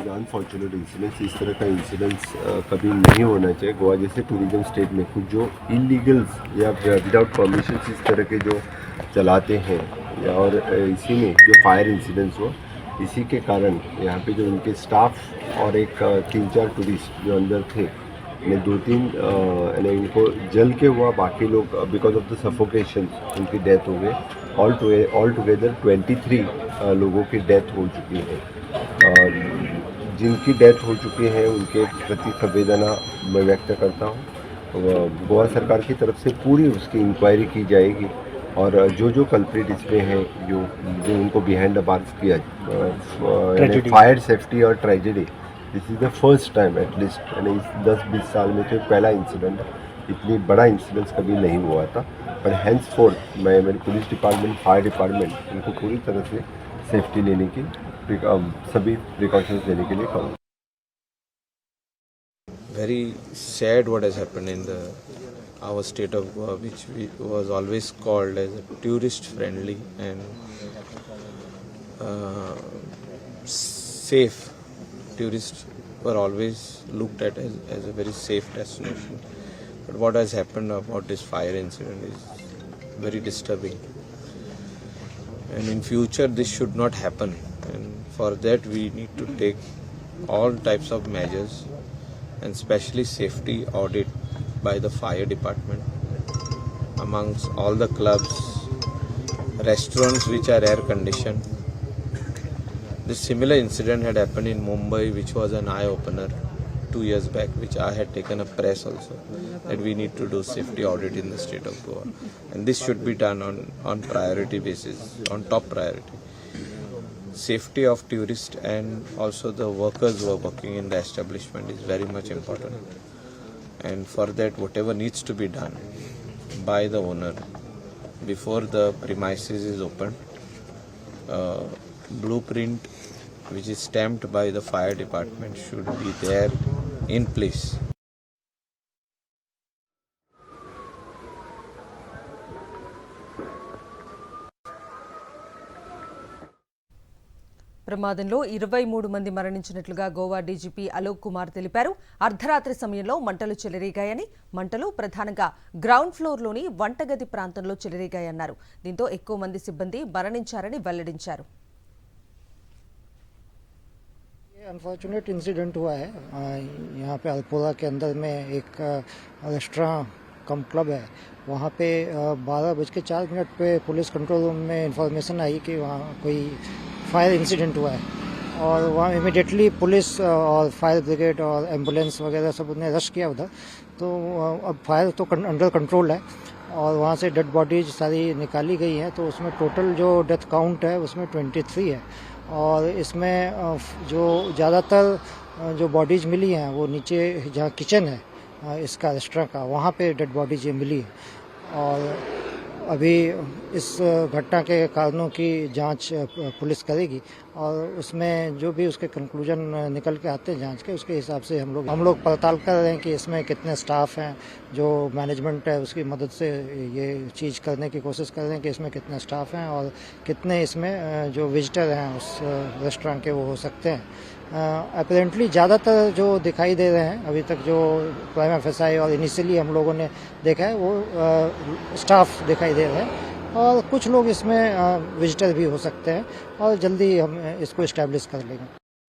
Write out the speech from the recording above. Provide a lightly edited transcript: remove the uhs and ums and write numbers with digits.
Unfortunate incidents, इस तरह का इंसिडेंट्स कभी नहीं होना चाहिए। गोवा जैसे टूरिज्म स्टेट में कुछ जो इलीगल्स या विदाउट परमिशन इस तरह के जो चलाते हैं और इसी में जो फायर इंसिडेंट्स हुआ, इसी के कारण यहाँ पे जो उनके स्टाफ और एक 3-4 टूरिस्ट जो अंदर थे ने 2-3 इनको जल के हुआ, बाकी लोग बिकॉज ऑफ द सफोकेशन उनकी डेथ हो गई। ऑल टुगेदर 23 लोगों की डेथ हो चुकी है। जिनकी डेथ हो चुकी है उनके प्रति संवेदना मैं व्यक्त करता हूँ। गोवा सरकार की तरफ से पूरी उसकी इंक्वायरी की जाएगी और जो कल्प्रिट इसमें हैं, जो उनको बिहाइंड द बार्स किया, फायर सेफ्टी और tragedy, this is the first time at least, यानी इस 10-20 साल में तो पहला इंसिडेंट, इतनी बड़ा इंसिडेंट कभी नहीं हुआ था। पर हैंड्स फोर्थ मैं मेरे पुलिस डिपार्टमेंट, फायर डिपार्टमेंट इनको पूरी तरह से सेफ्टी लेने की, सभी प्रिकॉशंस लेने के लिए कहूँ। Very sad what has happened in our state of Goa, which was always called as a tourist friendly and safe. Tourists were always looked at as a very safe destination. But what has happened about this fire incident is very disturbing. And in future this should not happen. And for that we need to take all types of measures, and especially safety audit by the fire department amongst all the clubs, restaurants which are air conditioned. This similar incident had happened in Mumbai, which was an eye opener 2 years back, which I had taken a press also, that we need to do safety audit in the state of Goa, and this should be done on priority basis, on top priority. Safety of tourists and also the workers who are working in the establishment is very much important, and for that whatever needs to be done by the owner before the premises is opened, blueprint which is stamped by the fire department should be there in place. ప్రమాదంలో 23 మంది మరణించినట్లుగా Goa DGP Alok Kumar తెలిపారు. అర్ధరాత్రి సమయంలో మంటలు చెలరేగాయని, మంటలు ప్రధానంగా ground ఫ్లోర్లోని వంటగది ప్రాంతంలో చెలరేగాయన్నారు. దీంతో ఎక్కువ మంది సిబ్బంది మరణించారని వెల్లడించారు. अनफॉर्चुनेट इंसिडेंट हुआ है यहाँ पे अल्पोरा के अंदर में एक रेस्टोरेंट कम क्लब है। वहाँ पे 12:04 पे पुलिस कंट्रोल रूम में इंफॉर्मेशन आई कि वहाँ कोई फायर इंसिडेंट हुआ है, और वहाँ इमीडिएटली पुलिस और फायर ब्रिगेड और एम्बुलेंस वगैरह सब ने रश किया उधर। तो अब फायर तो अंडर कंट्रोल है और वहाँ से डेड बॉडीज सारी निकाली गई हैं। तो उसमें टोटल जो डेथ काउंट है उसमें 23 है, और इसमें जो ज़्यादातर जो बॉडीज़ मिली हैं वो नीचे जहाँ किचन है इसका रेस्टोरेंट का, वहाँ पे डेड बॉडीज मिली है। और अभी इस घटना के कारणों की जांच पुलिस करेगी, और उसमें जो भी उसके कंक्लूजन निकल के आते हैं जांच के, उसके हिसाब से हम लोग पड़ताल कर रहे हैं कि इसमें कितने स्टाफ हैं। जो मैनेजमेंट है उसकी मदद से ये चीज़ करने की कोशिश कर रहे हैं कि इसमें कितने स्टाफ हैं और कितने इसमें जो विजिटर हैं उस रेस्टोरेंट के वो हो सकते हैं। अपेरेंटली ज़्यादातर जो दिखाई दे रहे हैं अभी तक, जो प्राइमा फेसाई और इनिशियली हम लोगों ने देखा है, वो स्टाफ दिखाई दे रहे हैं, और कुछ लोग इसमें विजिटर भी हो सकते हैं, और जल्दी हम इसको इस्टेब्लिश कर लेंगे।